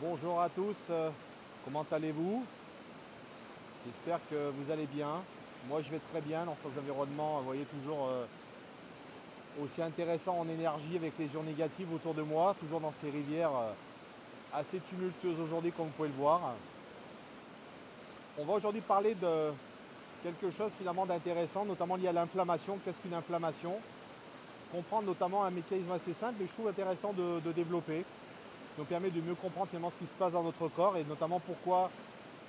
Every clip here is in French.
Bonjour à tous, comment allez-vous? J'espère que vous allez bien. Moi je vais très bien dans cet environnement, vous voyez, toujours aussi intéressant en énergie avec les ions négatifs autour de moi, toujours dans ces rivières assez tumultueuses aujourd'hui comme vous pouvez le voir. On va aujourd'hui parler de quelque chose finalement d'intéressant, notamment lié à l'inflammation. Qu'est-ce qu'une inflammation? Comprendre notamment un mécanisme assez simple mais je trouve intéressant de développer. Qui nous permet de mieux comprendre finalement ce qui se passe dans notre corps et notamment pourquoi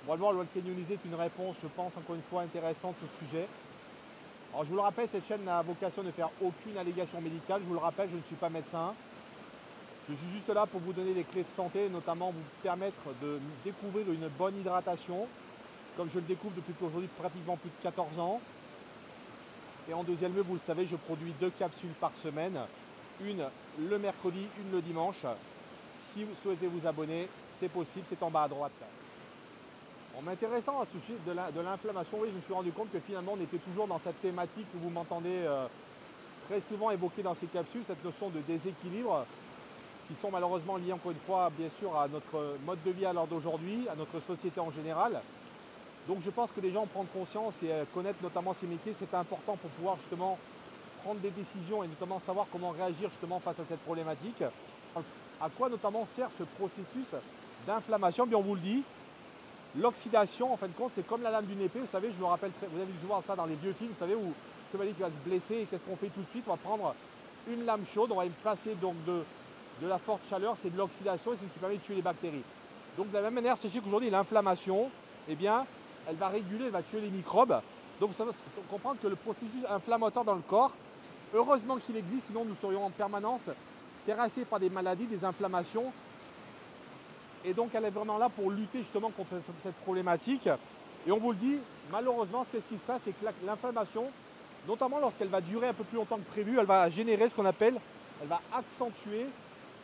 Wallboard World Canyonisé est une réponse, je pense, encore une fois intéressante sur ce sujet. Alors je vous le rappelle, cette chaîne n'a vocation de faire aucune allégation médicale. Je vous le rappelle, je ne suis pas médecin. Je suis juste là pour vous donner des clés de santé, notamment vous permettre de découvrir une bonne hydratation, comme je le découvre depuis aujourd'hui pratiquement plus de 14 ans. Et en deuxième lieu, vous le savez, je produis 2 capsules par semaine, une le mercredi, une le dimanche. Si vous souhaitez vous abonner, c'est possible, c'est en bas à droite. En m'intéressant à ce sujet de l'inflammation, oui, je me suis rendu compte que finalement on était toujours dans cette thématique que vous m'entendez très souvent évoquer dans ces capsules, cette notion de déséquilibre, qui sont malheureusement liées encore une fois bien sûr à notre mode de vie à l'heure d'aujourd'hui, à notre société en général. Donc je pense que les gens prendre conscience et connaître notamment ces métiers, c'est important pour pouvoir justement prendre des décisions et notamment savoir comment réagir justement face à cette problématique. À quoi notamment sert ce processus d'inflammation? Bien on vous le dit, l'oxydation, en fin de compte, c'est comme la lame d'une épée. Vous savez, je me rappelle, vous avez dû voir ça dans les vieux films, vous savez, où le chevalier qui va se blesser. Et qu'est-ce qu'on fait tout de suite? On va prendre une lame chaude, on va y placer donc de la forte chaleur, c'est de l'oxydation et c'est ce qui permet de tuer les bactéries. Donc de la même manière, sachez qu'aujourd'hui, l'inflammation, eh bien, elle va réguler, elle va tuer les microbes. Donc il faut comprendre que le processus inflammatoire dans le corps, heureusement qu'il existe, sinon nous serions en permanence terrassés par des maladies, des inflammations. Et donc elle est vraiment là pour lutter justement contre cette problématique. Et on vous le dit, malheureusement, ce qui se passe, c'est que l'inflammation, notamment lorsqu'elle va durer un peu plus longtemps que prévu, elle va générer ce qu'on appelle, elle va accentuer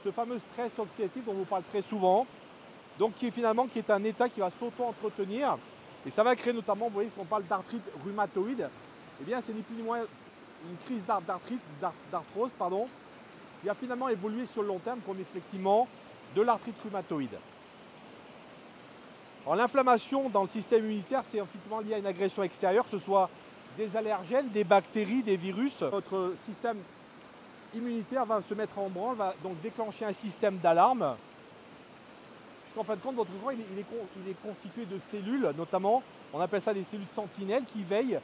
ce fameux stress oxydatif dont on vous parle très souvent. Donc qui est un état qui va s'auto-entretenir. Et ça va créer notamment, vous voyez, qu'on parle d'arthrite rhumatoïde, eh bien c'est ni plus ni moins une crise d'arthrose, pardon, qui a finalement évolué sur le long terme comme effectivement de l'arthrite rhumatoïde. Alors l'inflammation dans le système immunitaire, c'est effectivement lié à une agression extérieure, que ce soit des allergènes, des bactéries, des virus. Notre système immunitaire va se mettre en branle, va donc déclencher un système d'alarme. Puisqu'en fin de compte, votre corps il est constitué de cellules, notamment, on appelle ça des cellules sentinelles qui veillent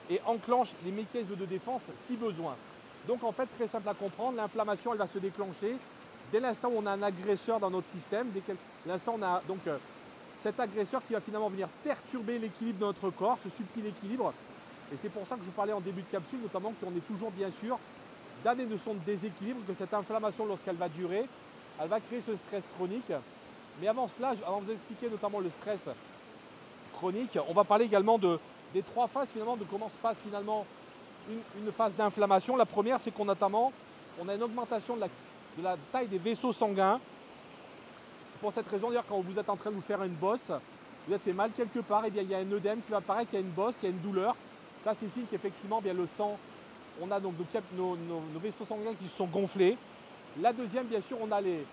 et enclenchent les mécanismes de défense si besoin. Donc en fait, très simple à comprendre, l'inflammation elle va se déclencher dès l'instant où on a un agresseur dans notre système, dès l'instant où on a donc cet agresseur qui va finalement venir perturber l'équilibre de notre corps, ce subtil équilibre. Et c'est pour ça que je vous parlais en début de capsule, notamment qu'on est toujours bien sûr dans des notions de déséquilibre, que cette inflammation, lorsqu'elle va durer, elle va créer ce stress chronique. Mais avant cela, avant de vous expliquer notamment le stress chronique, on va parler également des 3 phases finalement, de comment se passe finalement une phase d'inflammation. La première, c'est qu'on notamment on a une augmentation de la taille des vaisseaux sanguins. Pour cette raison, d'ailleurs, quand vous êtes en train de vous faire une bosse, vous êtes fait mal quelque part, et bien il y a un œdème qui va apparaître, il y a une bosse, il y a une douleur. Ça, c'est signe qu'effectivement, bien le sang, on a donc nos vaisseaux sanguins qui se sont gonflés. La deuxième, bien sûr, on a les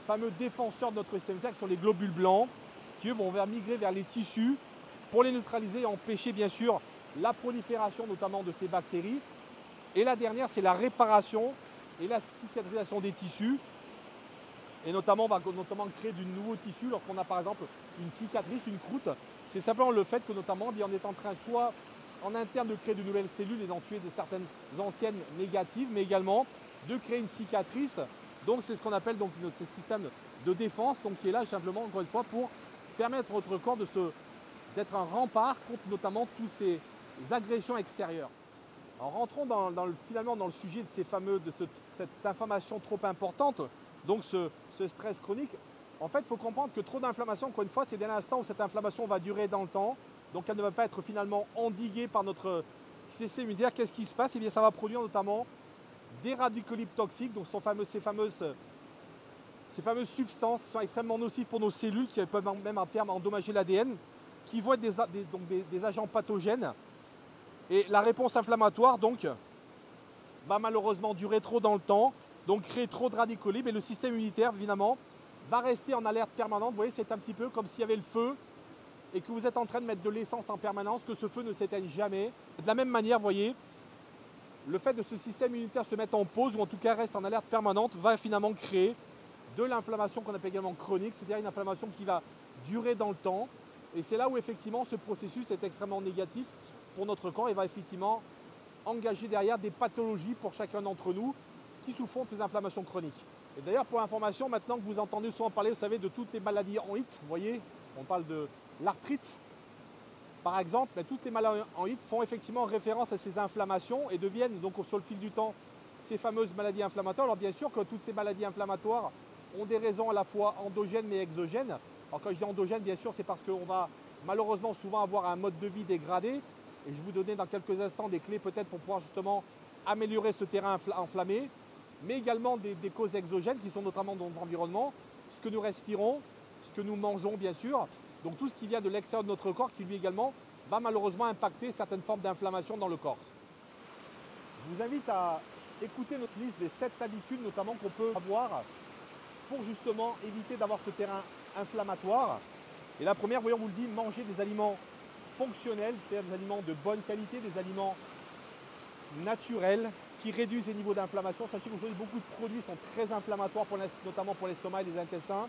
fameux défenseurs de notre système immunitaire, qui sont les globules blancs, qui eux vont migrer vers les tissus pour les neutraliser et empêcher, bien sûr, la prolifération notamment de ces bactéries. Et la dernière, c'est la réparation et la cicatrisation des tissus. Et notamment, on va notamment créer du nouveau tissu lorsqu'on a par exemple une cicatrice, une croûte. C'est simplement le fait que notamment, bien, on est en train soit en interne de créer de nouvelles cellules et d'en tuer de certaines anciennes négatives, mais également de créer une cicatrice. Donc c'est ce qu'on appelle donc ce système de défense, donc qui est là simplement encore une fois pour permettre à notre corps d'être un rempart contre notamment toutes ces agressions extérieures. Alors rentrons finalement dans le sujet de cette inflammation trop importante, donc ce stress chronique. En fait, il faut comprendre que trop d'inflammation, encore une fois, c'est dès l'instant où cette inflammation va durer dans le temps, donc elle ne va pas être finalement endiguée par notre système immunitaire. Qu'est-ce qui se passe? Eh bien, ça va produire notamment des radicolipides toxiques, donc ces fameuses substances qui sont extrêmement nocives pour nos cellules, qui peuvent même en terme endommager l'ADN, qui vont être des agents pathogènes. Et la réponse inflammatoire, donc, va malheureusement durer trop dans le temps, donc créer trop de radicaux libres. Et le système immunitaire, évidemment, va rester en alerte permanente. Vous voyez, c'est un petit peu comme s'il y avait le feu et que vous êtes en train de mettre de l'essence en permanence, que ce feu ne s'éteigne jamais. De la même manière, vous voyez, le fait de ce système immunitaire se mettre en pause ou en tout cas reste en alerte permanente va finalement créer de l'inflammation qu'on appelle également chronique, c'est-à-dire une inflammation qui va durer dans le temps. Et c'est là où effectivement ce processus est extrêmement négatif pour notre corps et va effectivement engager derrière des pathologies pour chacun d'entre nous qui souffront de ces inflammations chroniques. Et d'ailleurs, pour information, maintenant que vous entendez souvent parler, vous savez, de toutes les maladies en HIT, vous voyez, on parle de l'arthrite, par exemple, mais toutes les maladies en HIT font effectivement référence à ces inflammations et deviennent donc sur le fil du temps ces fameuses maladies inflammatoires. Alors bien sûr que toutes ces maladies inflammatoires ont des raisons à la fois endogènes mais exogènes. Alors quand je dis endogène, bien sûr, c'est parce qu'on va malheureusement souvent avoir un mode de vie dégradé. Et je vais vous donner dans quelques instants des clés peut-être pour pouvoir justement améliorer ce terrain enflammé, mais également des causes exogènes qui sont notamment dans notre environnement, ce que nous respirons, ce que nous mangeons bien sûr, donc tout ce qui vient de l'extérieur de notre corps qui lui également va malheureusement impacter certaines formes d'inflammation dans le corps. Je vous invite à écouter notre liste des 7 habitudes notamment qu'on peut avoir pour justement éviter d'avoir ce terrain inflammatoire. Et la première, voyons, on vous le dit, manger des aliments fonctionnels, c'est-à-dire des aliments de bonne qualité, des aliments naturels qui réduisent les niveaux d'inflammation. Sachez qu'aujourd'hui, beaucoup de produits sont très inflammatoires, notamment pour l'estomac et les intestins,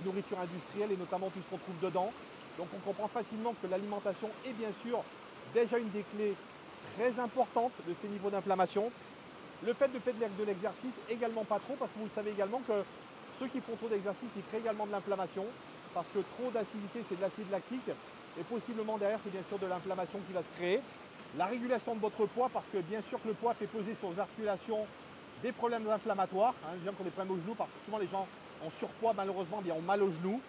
nourriture industrielle et notamment tout ce qu'on trouve dedans. Donc on comprend facilement que l'alimentation est bien sûr déjà une des clés très importantes de ces niveaux d'inflammation. Le fait de faire de l'exercice, également pas trop, parce que vous le savez également que ceux qui font trop d'exercice, ils créent également de l'inflammation, parce que trop d'acidité, c'est de l'acide lactique, et possiblement derrière, c'est bien sûr de l'inflammation qui va se créer. La régulation de votre poids, parce que bien sûr que le poids fait peser sur l'articulation des problèmes inflammatoires, les gens qui ont des problèmes aux genoux, parce que souvent les gens en surpoids, malheureusement, bien, ont mal aux genoux.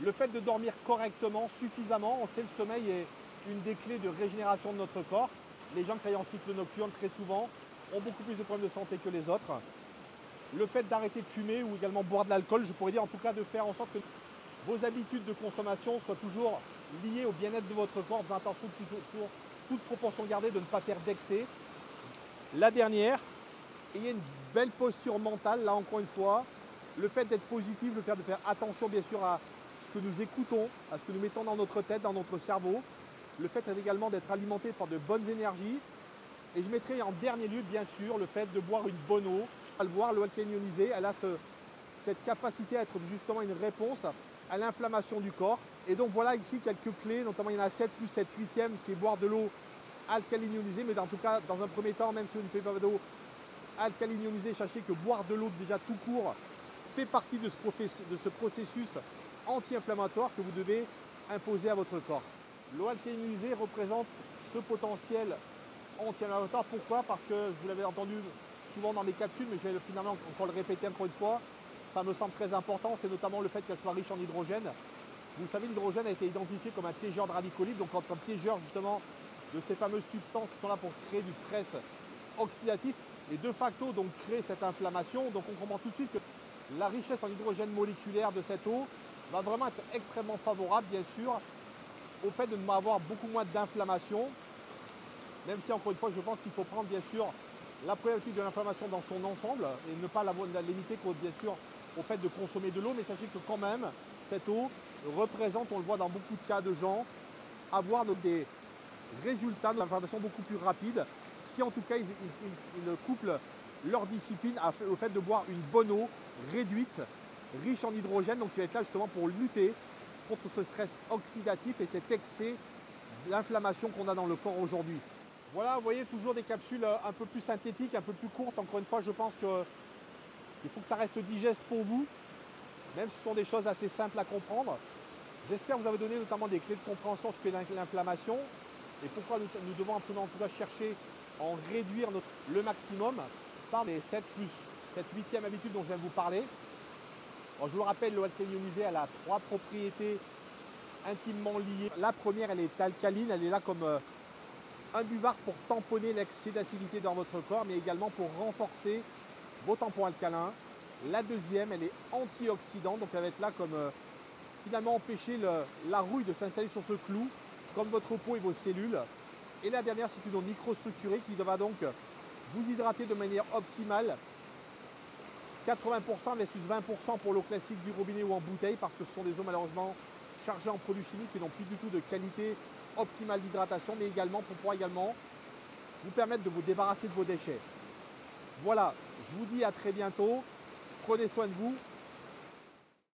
Le fait de dormir correctement, suffisamment, on sait, le sommeil est une des clés de régénération de notre corps. Les gens qui travaillent en cycle nocturne, très souvent, ont beaucoup plus de problèmes de santé que les autres. Le fait d'arrêter de fumer ou également boire de l'alcool, je pourrais dire en tout cas de faire en sorte que vos habitudes de consommation soient toujours liées au bien-être de votre corps, en faisant attention pour toute proportion gardée de ne pas faire d'excès. La dernière, ayez une belle posture mentale, là encore une fois. Le fait d'être positif, le fait de faire attention bien sûr à ce que nous écoutons, à ce que nous mettons dans notre tête, dans notre cerveau. Le fait également d'être alimenté par de bonnes énergies. Et je mettrai en dernier lieu, bien sûr, le fait de boire une bonne eau. À le boire, l'eau alcaline ionisée, elle a cette capacité à être justement une réponse à l'inflammation du corps. Et donc voilà ici quelques clés, notamment il y en a 7 plus cette 8e qui est boire de l'eau alcaline ionisée. Mais en tout cas, dans un premier temps, même si vous ne faites pas d'eau alcaline ionisée, sachez que boire de l'eau déjà tout court fait partie de ce processus anti-inflammatoire que vous devez imposer à votre corps. L'eau alcaline ionisée représente ce potentiel anti-inflammatoire. Pourquoi? Parce que vous l'avez entendu souvent dans mes capsules, mais je vais finalement encore le répéter encore une fois, ça me semble très important, c'est notamment le fait qu'elle soit riche en hydrogène. Vous savez, l'hydrogène a été identifié comme un piégeur de radicaux libres, donc un piégeur justement de ces fameuses substances qui sont là pour créer du stress oxydatif et de facto donc créer cette inflammation. Donc on comprend tout de suite que la richesse en hydrogène moléculaire de cette eau va vraiment être extrêmement favorable, bien sûr, au fait de ne avoir beaucoup moins d'inflammation, même si encore une fois je pense qu'il faut prendre bien sûr la problématique de l'inflammation dans son ensemble et ne pas la limiter bien sûr au fait de consommer de l'eau, mais sachez que quand même cette eau représente, on le voit dans beaucoup de cas de gens, avoir donc des résultats d'inflammation beaucoup plus rapides si en tout cas ils couplent leur discipline au fait de boire une bonne eau réduite, riche en hydrogène, donc qui va être là justement pour lutter contre ce stress oxydatif et cet excès d'inflammation qu'on a dans le corps aujourd'hui. Voilà, vous voyez, toujours des capsules un peu plus synthétiques, un peu plus courtes. Encore une fois, je pense qu'il faut que ça reste digeste pour vous, même si ce sont des choses assez simples à comprendre. J'espère vous avez donné notamment des clés de compréhension sur ce qu'est l'inflammation et pourquoi nous devons en tout cas chercher à en réduire le maximum par les 7 plus cette 8e habitude dont je viens de vous parler. Alors, je vous le rappelle, l'eau alcaline ionisée, elle a 3 propriétés intimement liées. La première, elle est alcaline, elle est là comme un buvard pour tamponner l'excès d'acidité dans votre corps, mais également pour renforcer vos tampons alcalins. La deuxième, elle est antioxydante, donc elle va être là comme finalement empêcher la rouille de s'installer sur ce clou, comme votre peau et vos cellules. Et la dernière, c'est une eau microstructurée qui va donc vous hydrater de manière optimale 80% versus 20% pour l'eau classique du robinet ou en bouteille, parce que ce sont des eaux malheureusement chargées en produits chimiques qui n'ont plus du tout de qualité optimale d'hydratation, mais également pour pouvoir également vous permettre de vous débarrasser de vos déchets. Voilà, je vous dis à très bientôt. Prenez soin de vous.